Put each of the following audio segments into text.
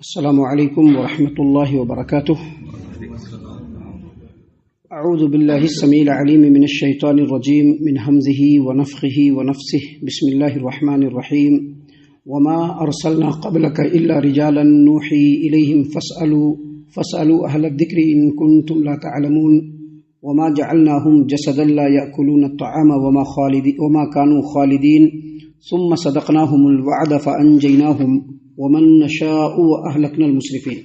السلام علیکم ورحمۃ اللہ وبرکاتہ۔ اعوذ باللہ السمیع العلیم من الشیطان الرجیم من ہمزہ ونفخہ ونفثہ بسم اللہ الرحمن الرحیم وما ارسلنا قبلک الا رجالا نوحی الیہم فاسألوا اہل الذکر ان کنتم لا تعلمون وما جعلناہم جسدا لا یأکلون الطعام وما كانوا خالدین ثم صدقناہم الوعد فانجیناہم ومن نشاء واہلکنا المسرفین۔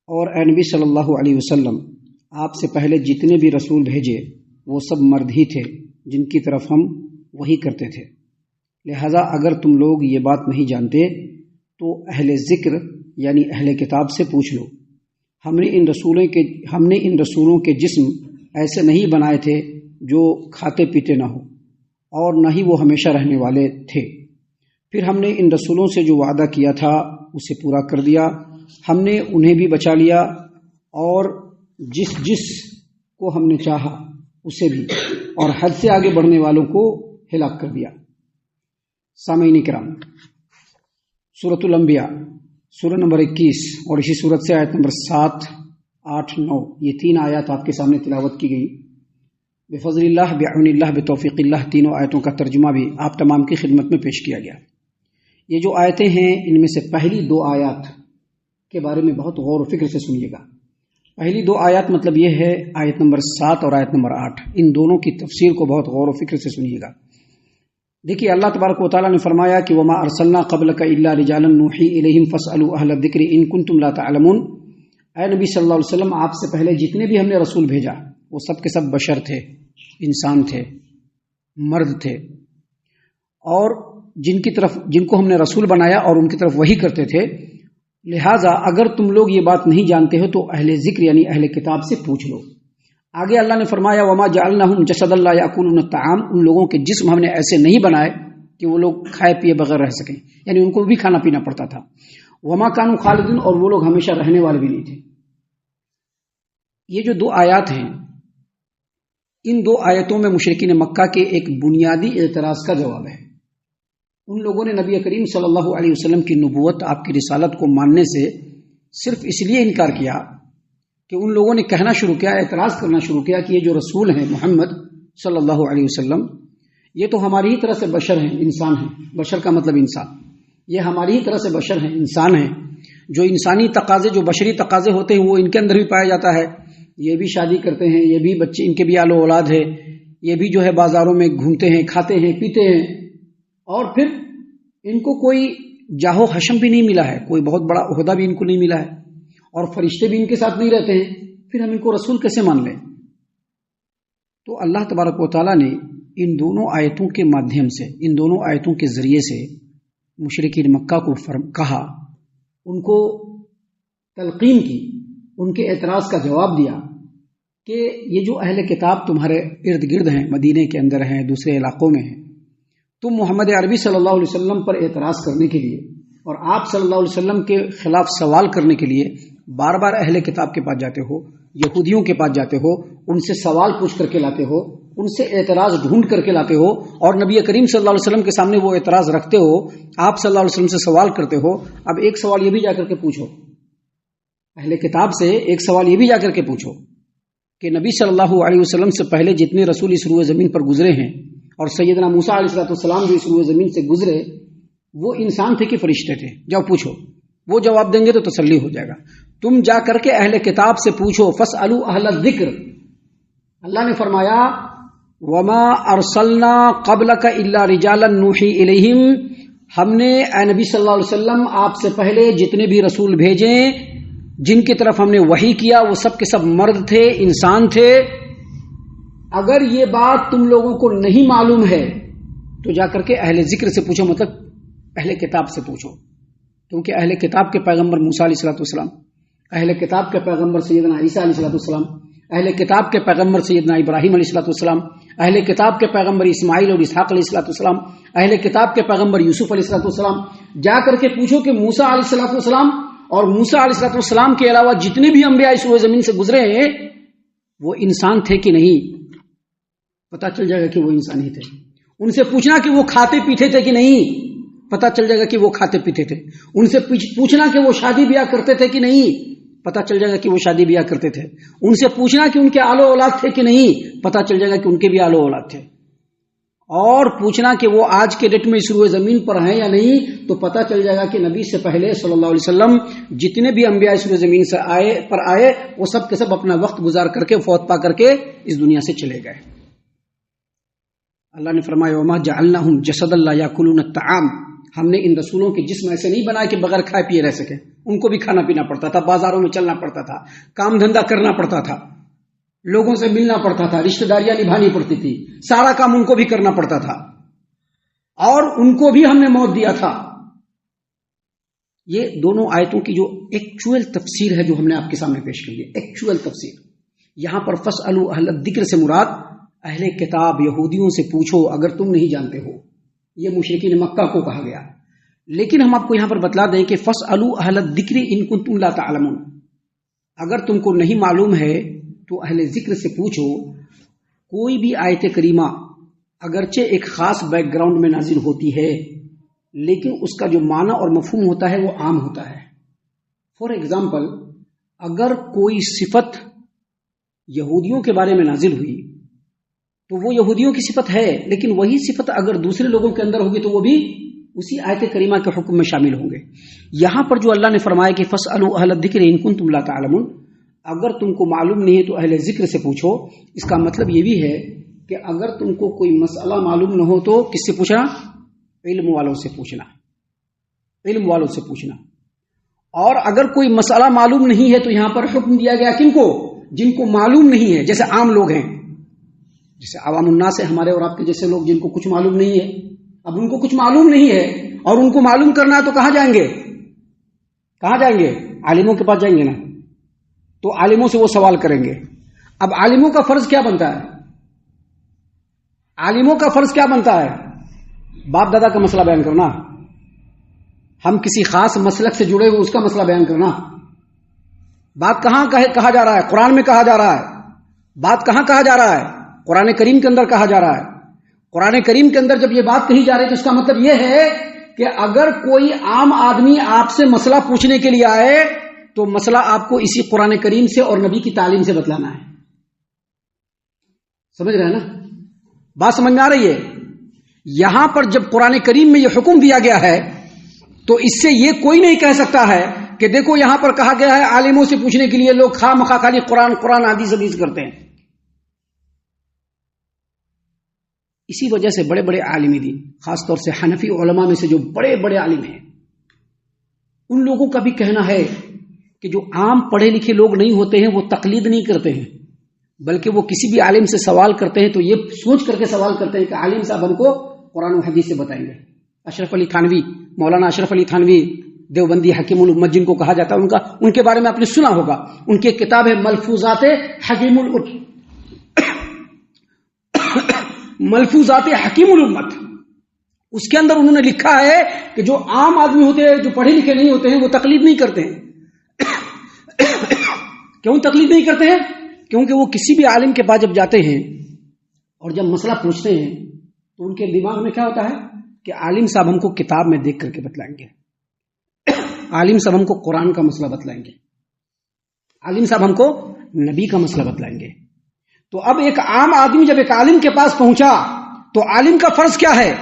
اور اے نبی صلی اللہ علیہ وسلم، آپ سے پہلے جتنے بھی رسول بھیجے وہ سب مرد ہی تھے جن کی طرف ہم وحی کرتے تھے، لہذا اگر تم لوگ یہ بات نہیں جانتے تو اہل ذکر یعنی اہل کتاب سے پوچھ لو۔ ہم نے ان رسولوں کے جسم ایسے نہیں بنائے تھے جو کھاتے پیتے نہ ہو، اور نہ ہی وہ ہمیشہ رہنے والے تھے۔ پھر ہم نے ان رسولوں سے جو وعدہ کیا تھا اسے پورا کر دیا، ہم نے انہیں بھی بچا لیا اور جس کو ہم نے چاہا اسے بھی، اور حد سے آگے بڑھنے والوں کو ہلاک کر دیا۔ سامعین کرام، سورۃ الانبیاء سورہ نمبر 21 اور اسی سورت سے آیت نمبر 7، 8، 9 یہ تین آیات آپ کے سامنے تلاوت کی گئی۔ بفضل اللہ، بعون اللہ، بتوفیق اللہ، تینوں آیتوں کا ترجمہ بھی آپ تمام کی خدمت میں پیش کیا گیا۔ یہ جو آیتیں ہیں ان میں سے پہلی دو آیات کے بارے میں بہت غور و فکر سے سنیے گا۔ پہلی دو آیات مطلب یہ ہے آیت نمبر 7 اور آیت نمبر 8، ان دونوں کی تفسیر کو بہت غور و فکر سے سنیے گا۔ دیکھیے، اللہ تبارک و تعالیٰ نے فرمایا کہ وما ارسلنا قبلک الا رجالا نوحی الیہم فاسألوا اہل الذکر ان کنتم لا تعلمون۔ اے نبی صلی اللہ علیہ وسلم، آپ سے پہلے جتنے بھی ہم نے رسول بھیجا وہ سب کے سب بشر تھے، انسان تھے، مرد تھے، اور جن کو ہم نے رسول بنایا اور ان کی طرف وحی کرتے تھے۔ لہٰذا اگر تم لوگ یہ بات نہیں جانتے ہو تو اہل ذکر یعنی اہل کتاب سے پوچھ لو۔ آگے اللہ نے فرمایا وما جعلناہم جسدا لا یأکلون الطعام، ان لوگوں کے جسم ہم نے ایسے نہیں بنائے کہ وہ لوگ کھائے پیے بغیر رہ سکیں، یعنی ان کو بھی کھانا پینا پڑتا تھا۔ وما كانوا خالدین، اور وہ لوگ ہمیشہ رہنے والے بھی نہیں تھے۔ یہ جو دو آیات ہیں، ان دو آیتوں میں مشرکین مکہ کے ایک بنیادی اعتراض کا جواب ہے۔ ان لوگوں نے نبی کریم صلی اللہ علیہ وسلم کی نبوت، آپ کی رسالت کو ماننے سے صرف اس لیے انکار کیا کہ ان لوگوں نے کہنا شروع کیا، اعتراض کرنا شروع کیا کہ یہ جو رسول ہیں محمد صلی اللہ علیہ وسلم، یہ تو ہماری ہی طرح سے بشر ہیں، انسان ہیں۔ بشر کا مطلب انسان، یہ ہماری ہی طرح سے بشر ہیں، انسان ہیں۔ جو انسانی تقاضے، جو بشری تقاضے ہوتے ہیں وہ ان کے اندر بھی پایا جاتا ہے۔ یہ بھی شادی کرتے ہیں، یہ بھی بچے، ان کے بھی آل و اولاد ہے، یہ بھی جو ہے بازاروں میں گھومتے ہیں، کھاتے ہیں، پیتے ہیں، اور پھر ان کو کوئی جاہو حشم بھی نہیں ملا ہے، کوئی بہت بڑا عہدہ بھی ان کو نہیں ملا ہے، اور فرشتے بھی ان کے ساتھ نہیں رہتے ہیں، پھر ہم ان کو رسول کیسے مان لیں؟ تو اللہ تبارک و تعالیٰ نے ان دونوں آیتوں کے مادھیم سے، ان دونوں آیتوں کے ذریعے سے مشرکین مکہ کو کہا، ان کو تلقین کی، ان کے اعتراض کا جواب دیا کہ یہ جو اہل کتاب تمہارے ارد گرد ہیں، مدینے کے اندر ہیں، دوسرے علاقوں میں ہیں، تم محمد عربی صلی اللہ علیہ وسلم پر اعتراض کرنے کے لیے اور آپ صلی اللہ علیہ وسلم کے خلاف سوال کرنے کے لیے بار بار اہل کتاب کے پاس جاتے ہو، یہودیوں کے پاس جاتے ہو، ان سے سوال پوچھ کر کے لاتے ہو، ان سے اعتراض ڈھونڈ کر کے لاتے ہو، اور نبی کریم صلی اللہ علیہ وسلم کے سامنے وہ اعتراض رکھتے ہو، آپ صلی اللہ علیہ وسلم سے سوال کرتے ہو۔ اب ایک سوال یہ بھی جا کر کے پوچھو، اہل کتاب سے ایک سوال یہ بھی جا کر کے پوچھو کہ نبی صلی اللہ علیہ وسلم سے پہلے جتنے رسول اس روئے زمین پر گزرے ہیں، اور سیدنا موسیٰ علیہ السلام جو اس روئے زمین سے گزرے، وہ انسان تھے کہ فرشتے تھے؟ جاؤ پوچھو، وہ جواب دیں گے تو تسلی ہو جائے گا۔ تم جا کر کے اہل کتاب سے پوچھو، فاسألوا اہل الذکر۔ اللہ نے فرمایا وما ارسلنا قبلک الا رجالا نوحی الیہم، ہم نے اے نبی صلی اللہ علیہ وسلم آپ سے پہلے جتنے بھی رسول بھیجے جن کی طرف ہم نے وحی کیا وہ سب کے سب مرد تھے، انسان تھے۔ اگر یہ بات تم لوگوں کو نہیں معلوم ہے تو جا کر کے اہل ذکر سے پوچھو، مطلب اہل کتاب سے پوچھو، کیونکہ اہل کتاب کے پیغمبر موسیٰ علیہ السلام، اہل کتاب کے پیغمبر سیدنا عیسیٰ علیہ السلام، اہل کتاب کے پیغمبر سیدنا ابراہیم علیہ السلام، اہل کتاب کے پیغمبر اسماعیل اور اسحاق علیہ السلام، اہل کتاب کے پیغمبر یوسف علیہ السلام۔ جا کر کے پوچھو کہ موسیٰ علیہ السلام اور موسیٰ علیہ السلام کے علاوہ جتنے بھی انبیاء اس روئے زمین سے گزرے ہیں وہ انسان تھے کہ نہیں؟ پتہ چل جائے گا کہ وہ انسان ہی تھے۔ ان سے پوچھنا کہ وہ کھاتے پیتے تھے کہ نہیں، پتہ چل جائے گا کہ وہ کھاتے پیتے تھے. ان سے پوچھنا کہ وہ شادی بیاہ کرتے تھے کہ نہیں، پتہ چل جائے گا کہ وہ شادی بیاہ کرتے تھے. ان سے پوچھنا کہ ان کے آل و اولاد تھے کہ نہیں، پتہ چل جائے گا کہ ان کے بھی آل و اولاد تھے. اور پوچھنا کہ وہ آج کے ڈیٹ میں اس روئے زمین پر ہیں یا نہیں، تو پتہ چل جائے گا کہ نبی سے پہلے صلی اللہ علیہ وسلم جتنے بھی انبیاء اس روئے زمین سے آئے وہ سب کے سب اپنا وقت گزار کر کے، فوت پا کر کے اس دنیا سے چلے گئے. اللہ نے فرمایا وما جعلناہم جسدا لا یاکلون الطعام، ہم نے ان رسولوں کے جسم ایسے نہیں بنائے کہ بغیر کھائے پیے رہ سکے. ان کو بھی کھانا پینا پڑتا تھا، بازاروں میں چلنا پڑتا تھا، کام دھندا کرنا پڑتا تھا، لوگوں سے ملنا پڑتا تھا، رشتہ داریاں نبھانی پڑتی تھی، سارا کام ان کو بھی کرنا پڑتا تھا، اور ان کو بھی ہم نے موت دیا تھا. یہ دونوں آیتوں کی جو ایکچوئل تفسیر ہے جو ہم نے آپ کے سامنے پیش کی ہے، ایکچوئل تفسیر. یہاں پر فاسألوا اہل الذکر سے مراد اہل کتاب یہودیوں سے پوچھو اگر تم نہیں جانتے ہو، یہ مشرکین مکہ کو کہا گیا. لیکن ہم آپ کو یہاں پر بتلا دیں کہ فاسألوا اہل الذکر ان کنتم لا تعلمون، اگر تم کو نہیں معلوم ہے تو اہل ذکر سے پوچھو. کوئی بھی آیت کریمہ اگرچہ ایک خاص بیک گراؤنڈ میں نازل ہوتی ہے لیکن اس کا جو معنی اور مفہوم ہوتا ہے وہ عام ہوتا ہے. فار ایگزامپل، اگر کوئی صفت یہودیوں کے بارے میں نازل ہوئی تو وہ یہودیوں کی صفت ہے، لیکن وہی صفت اگر دوسرے لوگوں کے اندر ہوگی تو وہ بھی اسی آیت کریمہ کے حکم میں شامل ہوں گے. یہاں پر جو اللہ نے فرمایا کہ فاسألوا اہل الذکر ان کنتم لا تعلمون، اگر تم کو معلوم نہیں ہے تو اہل ذکر سے پوچھو، اس کا مطلب یہ بھی ہے کہ اگر تم کو کوئی مسئلہ معلوم نہ ہو تو کس سے پوچھنا؟ علم والوں سے پوچھنا، علم والوں سے پوچھنا. اور اگر کوئی مسئلہ معلوم نہیں ہے تو یہاں پر حکم دیا گیا کن کو؟ جن کو معلوم نہیں ہے، جیسے عام لوگ ہیں، جیسے عوام الناس ہے ہمارے اور آپ کے جیسے لوگ جن کو کچھ معلوم نہیں ہے. اب ان کو کچھ معلوم نہیں ہے اور ان کو معلوم کرنا ہے تو کہاں جائیں گے؟ کہاں جائیں گے؟ عالموں کے پاس جائیں گے نا. تو عالموں سے وہ سوال کریں گے. اب عالموں کا فرض کیا بنتا ہے؟ عالموں کا فرض کیا بنتا ہے؟ باپ دادا کا مسئلہ بیان کرنا، ہم کسی خاص مسلک سے جڑے ہوئے اس کا مسئلہ بیان کرنا. بات کہاں کہا جا رہا ہے؟ قرآن میں کہا جا رہا ہے. بات کہاں کہا جا رہا ہے؟ قرآن کریم کے اندر کہا جا رہا ہے. قرآن کریم کے اندر جب یہ بات کہی جا رہی ہے تو اس کا مطلب یہ ہے کہ اگر کوئی عام آدمی آپ سے مسئلہ پوچھنے کے لیے آئے تو مسئلہ آپ کو اسی قرآن کریم سے اور نبی کی تعلیم سے بتلانا ہے. سمجھ رہے ہیں نا؟ بات سمجھ میں آ رہی ہے؟ یہاں پر جب قرآن کریم میں یہ حکم دیا گیا ہے تو اس سے یہ کوئی نہیں کہہ سکتا ہے کہ دیکھو یہاں پر کہا گیا ہے عالموں سے پوچھنے کے لیے، لوگ خواہ مخواہ خالی قرآن حدیث کرتے ہیں. اسی وجہ سے بڑے بڑے عالم دین، خاص طور سے حنفی علماء میں سے جو بڑے بڑے عالم ہیں، ان لوگوں کا بھی کہنا ہے کہ جو عام پڑھے لکھے لوگ نہیں ہوتے ہیں وہ تقلید نہیں کرتے ہیں، بلکہ وہ کسی بھی عالم سے سوال کرتے ہیں تو یہ سوچ کر کے سوال کرتے ہیں کہ عالم صاحب ہم کو قرآن و حدیث سے بتائیں گے. اشرف علی تھانوی، مولانا اشرف علی تھانوی دیوبندی حکیم الامت جن کو کہا جاتا ہے، ان کے بارے میں آپ نے سنا ہوگا. ان کی کتاب ہے ملفوظات حکیم الامت. اس کے اندر انہوں نے لکھا ہے کہ جو عام آدمی ہوتے ہیں، جو پڑھے لکھے نہیں ہوتے ہیں، وہ تقلید نہیں کرتے ہیں. کیوں تقلید نہیں کرتے ہیں؟ کیونکہ وہ کسی بھی عالم کے پاس جب جاتے ہیں اور جب مسئلہ پوچھتے ہیں تو ان کے دماغ میں کیا ہوتا ہے کہ عالم صاحب ہم کو کتاب میں دیکھ کر کے بتلائیں گے، عالم صاحب ہم کو قرآن کا مسئلہ بتلائیں گے، عالم صاحب ہم کو نبی کا مسئلہ بتلائیں گے. تو اب ایک عام آدمی جب ایک عالم کے پاس پہنچا تو عالم کا فرض کیا ہے؟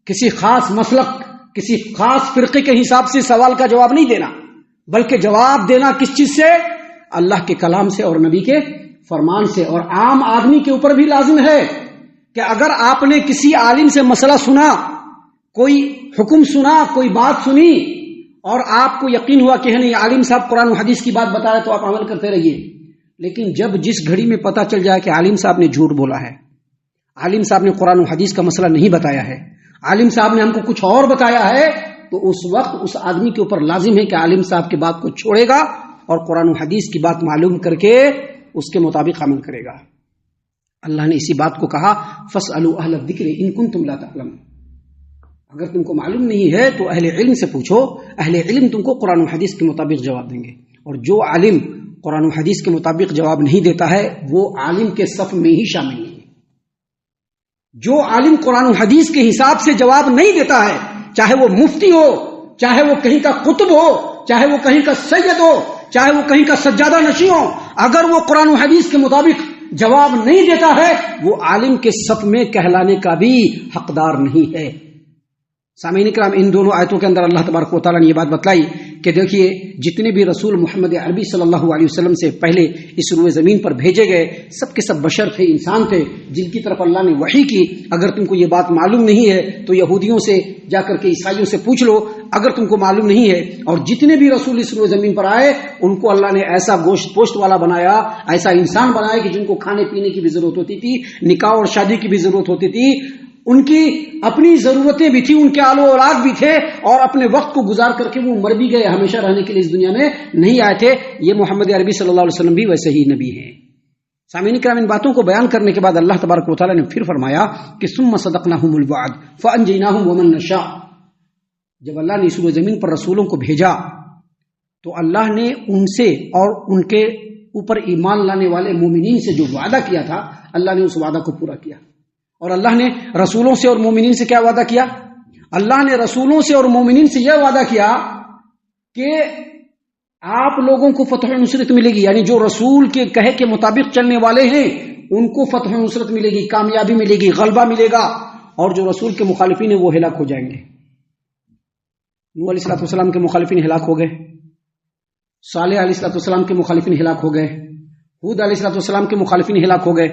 کسی خاص مسلک، کسی خاص فرقے کے حساب سے سوال کا جواب نہیں دینا، بلکہ جواب دینا کس چیز سے؟ اللہ کے کلام سے اور نبی کے فرمان سے. اور عام آدمی کے اوپر بھی لازم ہے کہ اگر آپ نے کسی عالم سے مسئلہ سنا، کوئی حکم سنا، کوئی بات سنی اور آپ کو یقین ہوا کہ نہیں عالم صاحب قرآن و حدیث کی بات بتا رہے تو آپ عمل کرتے رہیے. لیکن جب جس گھڑی میں پتا چل جائے کہ عالم صاحب نے جھوٹ بولا ہے، عالم صاحب نے قرآن و حدیث کا مسئلہ نہیں بتایا ہے، عالم صاحب نے ہم کو کچھ اور بتایا ہے، تو اس وقت اس آدمی کے اوپر لازم ہے کہ عالم صاحب کی بات کو چھوڑے گا اور قرآن و حدیث کی بات معلوم کر کے اس کے مطابق عمل کرے گا. اللہ نے اسی بات کو کہا فاسألوا اہل الذکر ان کنتم لا تعلمون. اگر تم کو معلوم نہیں ہے تو اہل علم سے پوچھو، اہل علم تم کو قرآن و حدیث کے مطابق جواب دیں گے. اور جو عالم قرآن و حدیث کے مطابق جواب نہیں دیتا ہے وہ عالم کے صف میں ہی شامل نہیں ہے. جو عالم قرآن و حدیث کے حساب سے جواب نہیں دیتا ہے، چاہے وہ مفتی ہو، چاہے وہ کہیں کا قطب ہو، چاہے وہ کہیں کا سید ہو، چاہے وہ کہیں کا سجادہ نشین ہو، اگر وہ قرآن و حدیث کے مطابق جواب نہیں دیتا ہے وہ عالم کے صف میں کہلانے کا بھی حقدار نہیں ہے۔ سامعین کرام، ان دونوں آیتوں کے اندر اللہ تبارک و تعالیٰ نے یہ بات بتلائی کہ دیکھیے جتنے بھی رسول محمد عربی صلی اللہ علیہ وسلم سے پہلے اس روئے زمین پر بھیجے گئے سب کے سب بشر تھے، انسان تھے جن کی طرف اللہ نے وحی کی۔ اگر تم کو یہ بات معلوم نہیں ہے تو یہودیوں سے جا کر کے عیسائیوں سے پوچھ لو اگر تم کو معلوم نہیں ہے۔ اور جتنے بھی رسول اس روئے زمین پر آئے ان کو اللہ نے ایسا گوشت پوشت والا بنایا، ایسا انسان بنایا کہ جن کو کھانے پینے کی بھی ضرورت ہوتی تھی، نکاح اور شادی کی بھی ضرورت ہوتی تھی، ان کی اپنی ضرورتیں بھی تھی، ان کے آل و اولاد بھی تھے، اور اپنے وقت کو گزار کر کے وہ مر بھی گئے، ہمیشہ رہنے کے لیے اس دنیا میں نہیں آئے تھے۔ یہ محمد عربی صلی اللہ علیہ وسلم بھی ویسے ہی نبی ہیں۔ سامعین کرام، ان باتوں کو بیان کرنے کے بعد اللہ تبارک و تعالیٰ نے پھر فرمایا کہ ثم صدقناہم الوعد فانجیناہم ومن نشاء۔ جب اللہ نے اس زمین پر رسولوں کو بھیجا تو اللہ نے ان سے اور ان کے اوپر ایمان لانے والے مومنین سے جو وعدہ کیا تھا اللہ نے اس وعدہ کو پورا کیا۔ اور اللہ نے رسولوں سے اور مومنین سے کیا وعدہ کیا؟ اللہ نے رسولوں سے اور مومنین سے یہ وعدہ کیا کہ آپ لوگوں کو فتح و نصرت ملے گی، یعنی جو رسول کے کہے کے مطابق چلنے والے ہیں ان کو فتح و نصرت ملے گی، کامیابی ملے گی، غلبہ ملے گا، اور جو رسول کے مخالفین ہیں وہ ہلاک ہو جائیں گے۔ نوح علیہ السلام کے مخالفین ہلاک ہو گئے، صالح علیہ السلام کے مخالفین ہلاک ہو گئے، ہود علیہ السلام کے مخالفین ہلاک ہو گئے،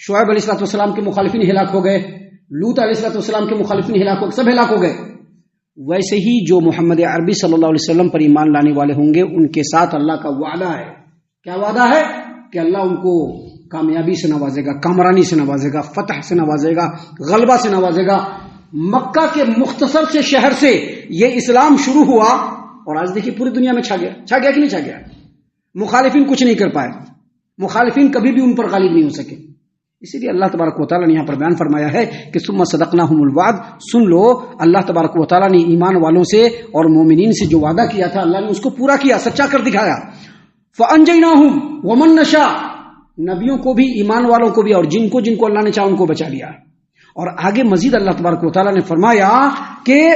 شعیب علیہ السلام کے مخالفین ہلاک ہو گئے، لوط علیہ السلام کے مخالفین ہلاک ہو گئے، سب ہلاک ہو گئے۔ ویسے ہی جو محمد عربی صلی اللہ علیہ وسلم پر ایمان لانے والے ہوں گے ان کے ساتھ اللہ کا وعدہ ہے۔ کیا وعدہ ہے؟ کہ اللہ ان کو کامیابی سے نوازے گا، کامرانی سے نوازے گا، فتح سے نوازے گا، غلبہ سے نوازے گا۔ مکہ کے مختصر سے شہر سے یہ اسلام شروع ہوا اور آج دیکھیے پوری دنیا میں چھا گیا کہ نہیں چھا گیا؟ مخالفین کچھ نہیں کر پائے، مخالفین کبھی بھی ان پر غالب نہیں ہو سکے۔ اسی لیے اللہ تبارک و تعالیٰ نے یہاں پر بیان فرمایا ہے کہ ثم صدقناہم الوعد۔ سن لو، اللہ تبارک و تعالیٰ نے ایمان والوں سے اور مومنین سے جو وعدہ کیا تھا اللہ نے اس کو پورا کیا، سچا کر دکھایا۔ فانجیناہم ومن نشاء، نبیوں کو بھی، ایمان والوں کو بھی، اور جن کو اللہ نے چاہا ان کو بچا لیا۔ اور آگے مزید اللہ تبارک و تعالیٰ نے فرمایا کہ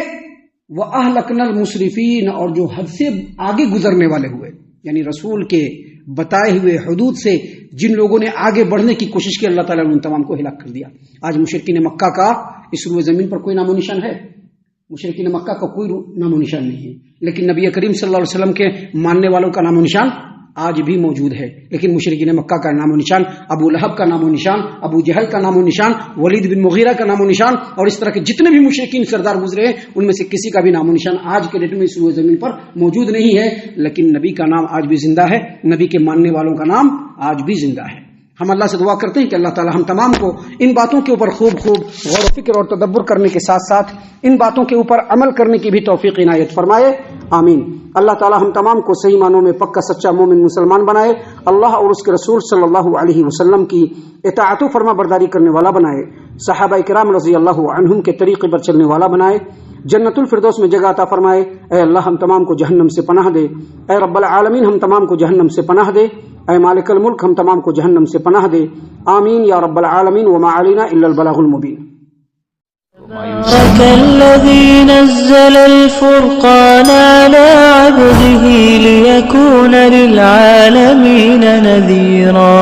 وَأَهْلَكْنَا الْمُسْرِفِينَ، اور جو حد سے آگے گزرنے والے ہوئے، یعنی رسول کے بتائے ہوئے حدود سے جن لوگوں نے آگے بڑھنے کی کوشش کی اللہ تعالیٰ نے ان تمام کو ہلاک کر دیا۔ آج مشرکین مکہ کا اس روئے زمین پر کوئی نام و نشان ہے؟ مشرکین مکہ کا کوئی نام و نشان نہیں ہے، لیکن نبی کریم صلی اللہ علیہ وسلم کے ماننے والوں کا نام و نشان آج بھی موجود ہے۔ لیکن مشرکین مکہ کا نام و نشان، ابو لہب کا نام و نشان، ابو جہل کا نام و نشان، ولید بن مغیرہ کا نام و نشان، اور اس طرح کے جتنے بھی مشرکین سردار گزرے ہیں ان میں سے کسی کا بھی نام و نشان آج کے ڈیٹ میں اس روئے زمین پر موجود نہیں ہے۔ لیکن نبی کا نام آج بھی زندہ ہے، نبی کے ماننے والوں کا نام آج بھی زندہ ہے۔ ہم اللہ سے دعا کرتے ہیں کہ اللہ تعالی ہم تمام کو ان باتوں کے اوپر خوب غور و فکر اور تدبر کرنے کے ساتھ ساتھ ان باتوں کے اوپر عمل کرنے کی بھی توفیق عنایت فرمائے، آمین۔ اللہ تعالی ہم تمام کو صحیح معنوں میں پکا سچا مومن مسلمان بنائے، اللہ اور اس کے رسول صلی اللہ علیہ وسلم کی اطاعت و فرما برداری کرنے والا بنائے، صحابہ کرام رضی اللہ عنہم کے طریقے پر چلنے والا بنائے، جنت الفردوس میں جگہ عطا فرمائے۔ اے اللہ ہم تمام کو جہنم سے پناہ دے، اے رب العالمین ہم تمام کو جہنم سے پناہ دے، اے مالک الملک ہم تمام کو جہنم سے پناہ دے، آمین یا رب العالمین۔ وما علینا الا البلاغ المبین۔ تبارك الذي نزل الفرقان على عبده ليكون للعالمين نذيرا۔